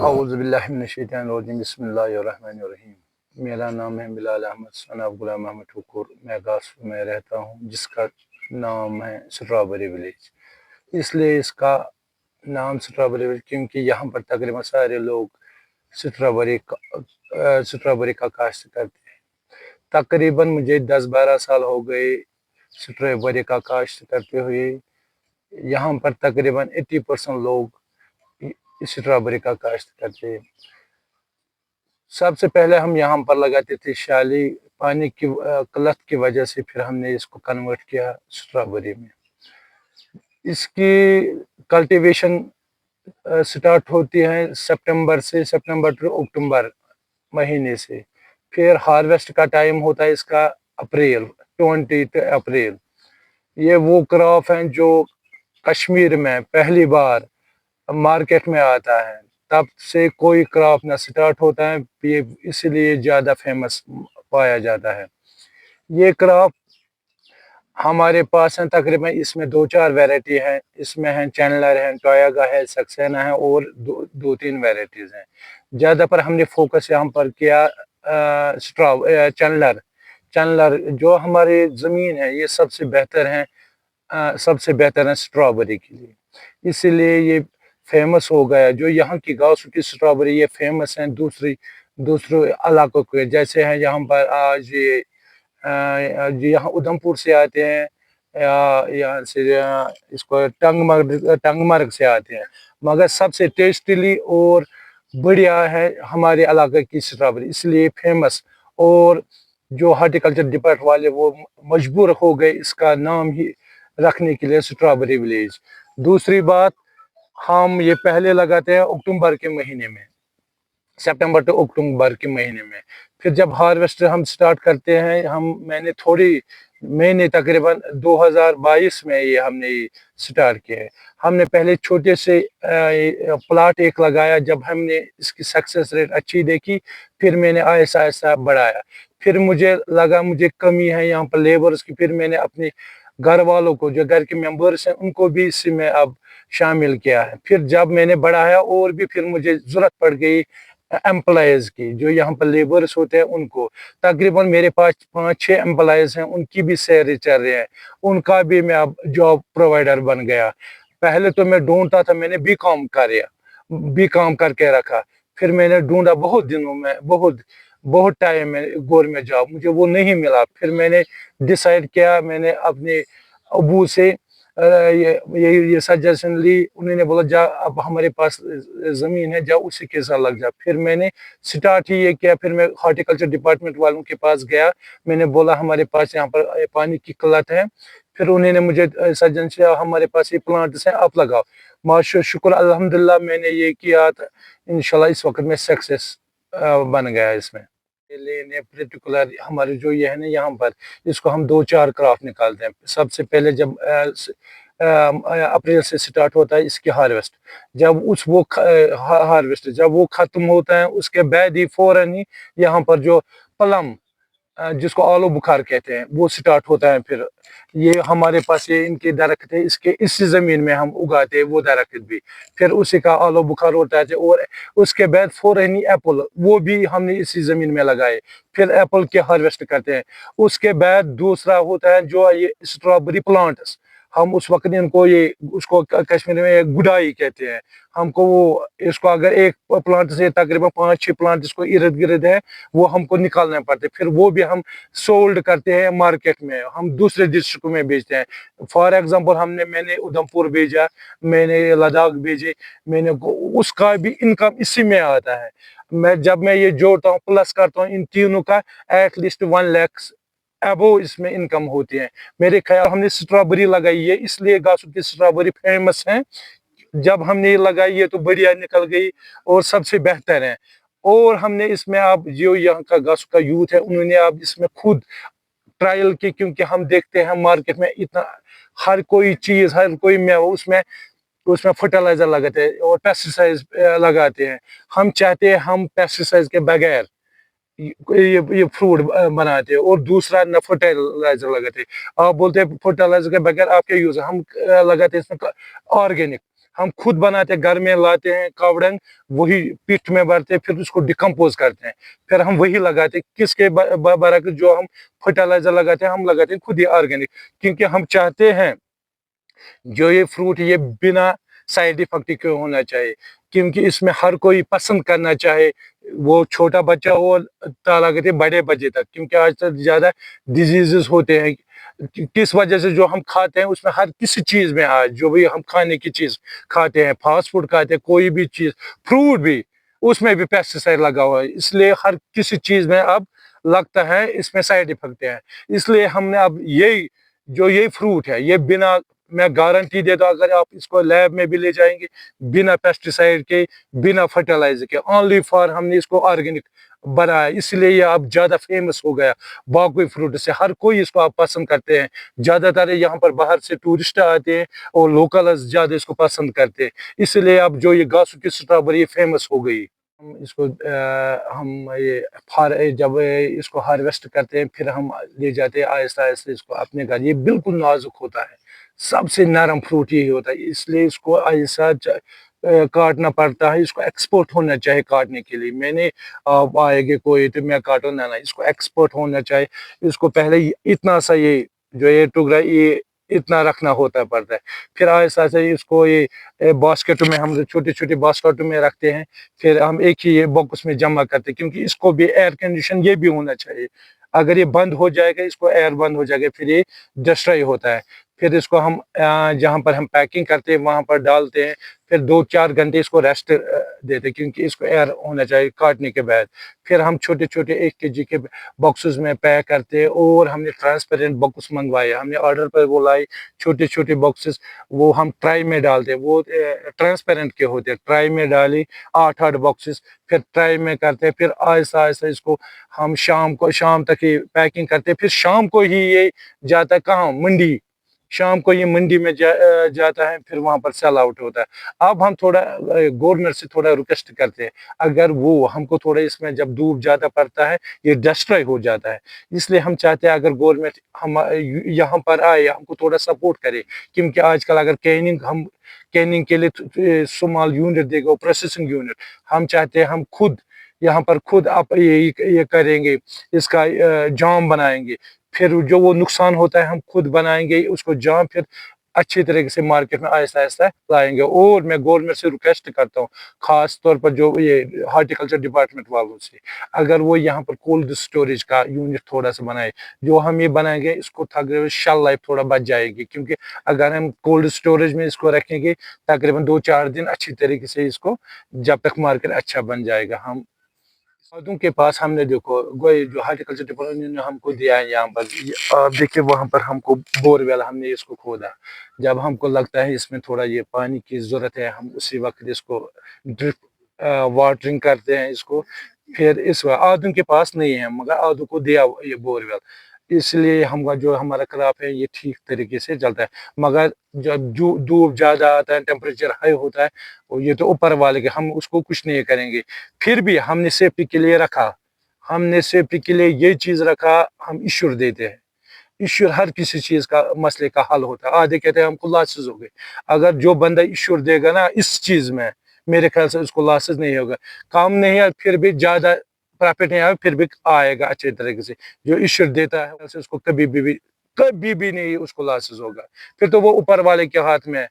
औज़ुबिल्लाहिमिनश्शैतानिर्रजीम बिस्मिल्लाहिर्रहमानिर्रहीम। मेरा नाम है बिलाल अहमद सन ऑफ गुलाम अहमद ठुकुर। मैं गासू में रहता हूँ, जिसका नाम है स्ट्रॉबेरी विलेज। इसलिए इसका नाम स्ट्रॉबेरी विलेज क्योंकि यहाँ पर तकरीबन सारे लोग स्ट्रॉबेरी का काश्त करते हैं। तकरीबन मुझे 10-12 साल हो गए स्ट्रॉबेरी का काश्त करते हुए। यहाँ पर तकरीबन 80% लोग स्ट्रॉबेरी का काश्त करते हैं। सबसे पहले हम यहाँ पर लगाते थे शाली, पानी की किल्लत की वजह से फिर हमने इसको कन्वर्ट किया स्ट्रॉबेरी में। इसकी कल्टीवेशन स्टार्ट होती है सितंबर टू अक्टूबर महीने से। फिर हार्वेस्ट का टाइम होता है इसका अप्रैल 20 अप्रैल। ये वो क्रॉप है जो कश्मीर में पहली बार मार्केट में आता है। तब से कोई क्रॉप ना स्टार्ट होता है, ये इसलिए ज़्यादा फेमस पाया जाता है। ये क्रॉप हमारे पास है तकरीबन, इसमें 2-4 वैरायटी हैं। इसमें है चैंडलर है, टोयागा है, सक्सेना है और 2-3 वैरायटीज़ हैं। ज़्यादा पर हमने फोकस यहाँ पर किया चैंडलर जो हमारी ज़मीन है ये सबसे बेहतर है स्ट्रॉबेरी के लिए, इसीलिए ये फेमस हो गया। जो यहाँ की गाँव की स्ट्रॉबेरी ये फेमस है दूसरे इलाकों के, जैसे हैं यहाँ पर आज ये यहाँ उधमपुर से आते हैं या यहाँ से इसको टंगमर्ग से आते हैं, मगर सबसे टेस्टली और बढ़िया है हमारे इलाके की स्ट्रॉबेरी, इसलिए फेमस। और जो हार्टिकल्चर डिपार्टमेंट वाले वो मजबूर हो गए इसका नाम ही रखने के लिए स्ट्रॉबेरी विलेज। दूसरी बात, हम ये पहले लगाते हैं अक्टूबर के महीने में, सितंबर टू अक्टूबर के महीने में। फिर जब हार्वेस्ट हम स्टार्ट करते हैं, मैंने तकरीबन 2022 में ये हमने स्टार्ट किया है। हमने पहले छोटे से प्लाट एक लगाया। जब हमने इसकी सक्सेस रेट अच्छी देखी, फिर मैंने आहिस्ता आहिस्ता बढ़ाया। फिर मुझे लगा मुझे कमी है यहाँ पर लेबर्स की, फिर मैंने अपने घर वालों को, जो घर के मेंबर्स हैं, उनको भी इसी में अब शामिल किया है। फिर जब मैंने बढ़ाया और भी फिर मुझे ज़रूरत पड़ गई एम्प्लॉयज़ की, जो यहाँ पर लेबर्स होते हैं उनको। तकरीबन मेरे पास 5-6 एम्प्लॉयज़ हैं, उनकी भी सैलरी चल रही है, उनका भी मैं अब जॉब प्रोवाइडर बन गया। पहले तो मैं ढूंढता था, मैंने बीकॉम करके रखा। फिर मैंने ढूंढा बहुत दिनों में, बहुत टाइम में गवर्नमेंट जॉब, मुझे वो नहीं मिला। फिर मैंने डिसाइड किया, मैंने अपने अबू से ये सजेशन ली। उन्होंने बोला जा अब हमारे पास ज़मीन है, जा उसी के साथ लग जा। फिर मैंने स्टार्ट ही ये किया। फिर मैं हार्टिकल्चर डिपार्टमेंट वालों के पास गया, मैंने बोला हमारे पास यहाँ पर पानी की किल्लत है। फिर उन्होंने मुझे सजेशन किया, हमारे पास ये प्लांट्स हैं, आप लगाओ। माशा शुक्र अल्हम्दुलिल्लाह मैंने ये किया, इंशाल्लाह इस वक्त में सक्सेस बन गया इसमें। लेने पर्टिकुलर हमारे जो ये है ना, यहाँ पर इसको हम 2-4 क्रॉप निकालते हैं। सबसे पहले जब अप्रैल से स्टार्ट होता है इसकी हार्वेस्ट। जब हार्वेस्ट जब वो खत्म होता है, उसके बाद ही फौरन ही यहाँ पर जो प्लम, जिसको आलू बुखार कहते हैं, वो स्टार्ट होता है। फिर ये हमारे पास ये इनके दरख्त है, इसी ज़मीन में हम उगाते हैं वो दरख्त भी। फिर उसी का आलू बुखार होता है। और उसके बाद फौरन ही एप्पल, वो भी हमने इसी ज़मीन में लगाए। फिर एप्पल के हार्वेस्ट करते हैं। उसके बाद दूसरा होता है जो ये स्ट्रॉबेरी प्लांट्स, हम उस वक्त इनको उसको कश्मीर में गुडाई कहते हैं। हमको वो इसको अगर एक प्लांट से तकरीबन 5-6 प्लांट इसको इर्द गिर्द है, वो हमको निकालना पड़ते। फिर वो भी हम सोल्ड करते हैं मार्केट में, हम दूसरे डिस्ट्रिक्ट में बेचते हैं। फॉर एग्जांपल मैंने उधमपुर भेजा, मैंने लद्दाख भेजे, मैंने उसका भी इनकम इसी में आता है। जब मैं ये जोड़ता हूँ, प्लस करता हूँ इन तीनों का, एटलीस्ट 1 लाख अबो इसमें इनकम होती है। मेरे ख्याल हमने स्ट्रॉबेरी लगाई है, इसलिए गासू की स्ट्रॉबेरी फेमस है। जब हमने ये लगाई है तो बढ़िया निकल गई और सबसे बेहतर है। और हमने इसमें अब जो यहाँ का गासू का यूथ है, उन्होंने अब इसमें खुद ट्रायल की, क्योंकि हम देखते हैं मार्केट में इतना हर कोई चीज, हर कोई मेवा उसमें फर्टिलाइजर लगाते हैं और पेस्टिसाइड लगाते हैं। हम चाहते हैं हम पेस्टिसाइड के बगैर ये फ्रूट बनाते हैं। और दूसरा न फर्टिलाइजर लगाते हैं। आप बोलते हैं फर्टिलाइजर के बगैर आप क्या यूज है, हम लगाते हैं इसमें ऑर्गेनिक। हम खुद बनाते हैं, घर में लाते हैं कावड़ंग, वही पिट में भरते हैं, फिर उसको डिकम्पोज करते हैं, फिर हम वही लगाते हैं। किसके बराबर जो हम फर्टिलाइजर लगाते हैं, हम लगाते हैं खुद ही ऑर्गेनिक, क्योंकि हम चाहते हैं जो ये फ्रूट ये बिना साइड इफेक्ट के होना चाहिए, क्योंकि इसमें हर कोई पसंद करना चाहे, वो छोटा बच्चा हो तालागते बड़े बच्चे तक, क्योंकि आज तक ज्यादा डिजीजेस होते हैं। किस वजह से जो हम खाते हैं उसमें हर किसी चीज में आज जो भी हम खाने की चीज खाते हैं, फास्ट फूड खाते हैं, कोई भी चीज, फ्रूट भी, उसमें भी पेस्टिसाइड लगा हुआ है, इसलिए हर किसी चीज में अब लगता है इसमें साइड इफेक्ट है। इसलिए हमने अब ये फ्रूट है ये बिना, मैं गारंटी देता हूं अगर आप इसको लैब में भी ले जाएंगे, बिना पेस्टिसाइड के, बिना फर्टिलाइजर के, ओनली फॉर हमने इसको ऑर्गेनिक बनाया, इसलिए ये अब ज्यादा फेमस हो गया बाकी फ्रूट से। हर कोई इसको आप पसंद करते हैं, ज्यादातर यहाँ पर बाहर से टूरिस्ट आते हैं और लोकल ज्यादा इसको पसंद करते हैं, इसलिए अब जो ये गासू की स्ट्रॉबेरी फेमस हो गई। हम इसको हम जब इसको हार्वेस्ट करते हैं, फिर हम ले जाते हैं आहिस्ता आहिस्ता इसको अपने घर। ये बिल्कुल नाजुक होता है, सबसे नरम फ्रूट यही होता है, इसलिए इसको आहिस्ता काटना पड़ता है। इसको एक्सपोर्ट होना चाहिए काटने के लिए, मैंने आप आएंगे कोई तो मैं काटो ना, इसको एक्सपोर्ट होना चाहिए। इसको पहले इतना सा ये जो ये टुकड़ा ये इतना रखना होता पड़ता है, फिर आहिस्ता आहिस्ता इसको ये बास्केट में, हम छोटे छोटे बास्केट में रखते हैं, फिर हम एक ही ये बॉक्स में जमा करते हैं, क्योंकि इसको भी एयर कंडीशन ये भी होना चाहिए। अगर ये बंद हो जाएगा, इसको एयर बंद हो जाएगा, फिर ये डिस्ट्रॉय होता है। फिर इसको हम जहाँ पर हम पैकिंग करते हैं वहां पर डालते हैं, फिर 2-4 घंटे इसको रेस्ट देते हैं, क्योंकि इसको एयर होना चाहिए काटने के बाद। फिर हम छोटे छोटे 1 kg के बॉक्सेस में पैक करते हैं, और हमने ट्रांसपेरेंट बॉक्स मंगवाए, हमने ऑर्डर पर वो लाए छोटे छोटे बॉक्सेस, वो हम ट्राई में डालते हैं, वो ट्रांसपेरेंट के होते हैं, ट्राई में डाली 8-8 बॉक्सेस, फिर ट्राई में करते हैं, फिर आहिस्ता आहिस्ता इसको हम शाम तक ये पैकिंग करते हैं, फिर शाम को ही ये जाता है कहाँ, मंडी, शाम को ये मंडी में जाता है, फिर वहां पर सेल आउट होता है। अब हम थोड़ा गवर्नमेंट से थोड़ा रिक्वेस्ट करते हैं, अगर वो हमको थोड़ा इसमें जब धूप ज्यादा पड़ता है ये डिस्ट्रॉय हो जाता है, इसलिए हम चाहते हैं अगर गवर्नमेंट हम यहाँ पर आए हमको थोड़ा सपोर्ट करे, क्योंकि आजकल अगर कैनिंग के लिए स्मॉल यूनिट देगा, प्रोसेसिंग यूनिट, हम चाहते हैं हम खुद यहाँ पर खुद आप ये करेंगे, इसका जाम बनाएंगे, फिर जो वो नुकसान होता है हम खुद बनाएंगे उसको जाम, फिर अच्छी तरीके से मार्केट में आहिस्ता आहिस्ता लाएंगे। और मैं गवर्नमेंट से रिक्वेस्ट करता हूँ, खास तौर पर जो ये हॉर्टिकल्चर डिपार्टमेंट वालों से, अगर वो यहाँ पर कोल्ड स्टोरेज का यूनिट थोड़ा सा बनाए, जो हम ये बनाएंगे इसको तकरीबन शेल लाइफ थोड़ा बच जाएगी, क्योंकि अगर हम कोल्ड स्टोरेज में इसको रखेंगे तकरीबन 2-4 दिन अच्छी तरीके से इसको, जब तक मार्केट अच्छा बन जाएगा। हम पौधों के पास हमने देखो जो हार्टिकल्चर डिपार्टमेंट ने हमको दिया है यहाँ पर, आप देखिए वहां पर हमको बोरवेल हमने इसको खोदा, जब हमको लगता है इसमें थोड़ा ये पानी की जरूरत है, हम उसी वक्त इसको ड्रिप वाटरिंग करते हैं इसको। फिर इस आदमी के पास नहीं है, मगर आदू को दिया ये बोरवेल, इसलिए हम जो हमारा क्रॉप है ये ठीक तरीके से चलता है। मगर जब जो धूप ज्यादा आता है, टेम्परेचर हाई होता है, और ये तो ऊपर वाले के, हम उसको कुछ नहीं करेंगे। फिर भी हमने सेफ्टी के लिए रखा, हमने सेफ्टी के लिए ये चीज रखा, हम ईश्वर देते हैं, ईश्वर हर किसी चीज का मसले का हल होता है। आधे कहते हैं हमको लॉसेस हो गए, अगर जो बंदा ईश्वर देगा ना इस चीज में, मेरे ख्याल से उसको लॉसेस नहीं होगा, काम नहीं है फिर भी ज्यादा प्रॉफिट नहीं आएगा, फिर भी आएगा अच्छे तरीके से। जो ईश्वर देता है उसको कभी भी नहीं उसको लॉसेस होगा, फिर तो वो ऊपर वाले के हाथ में है।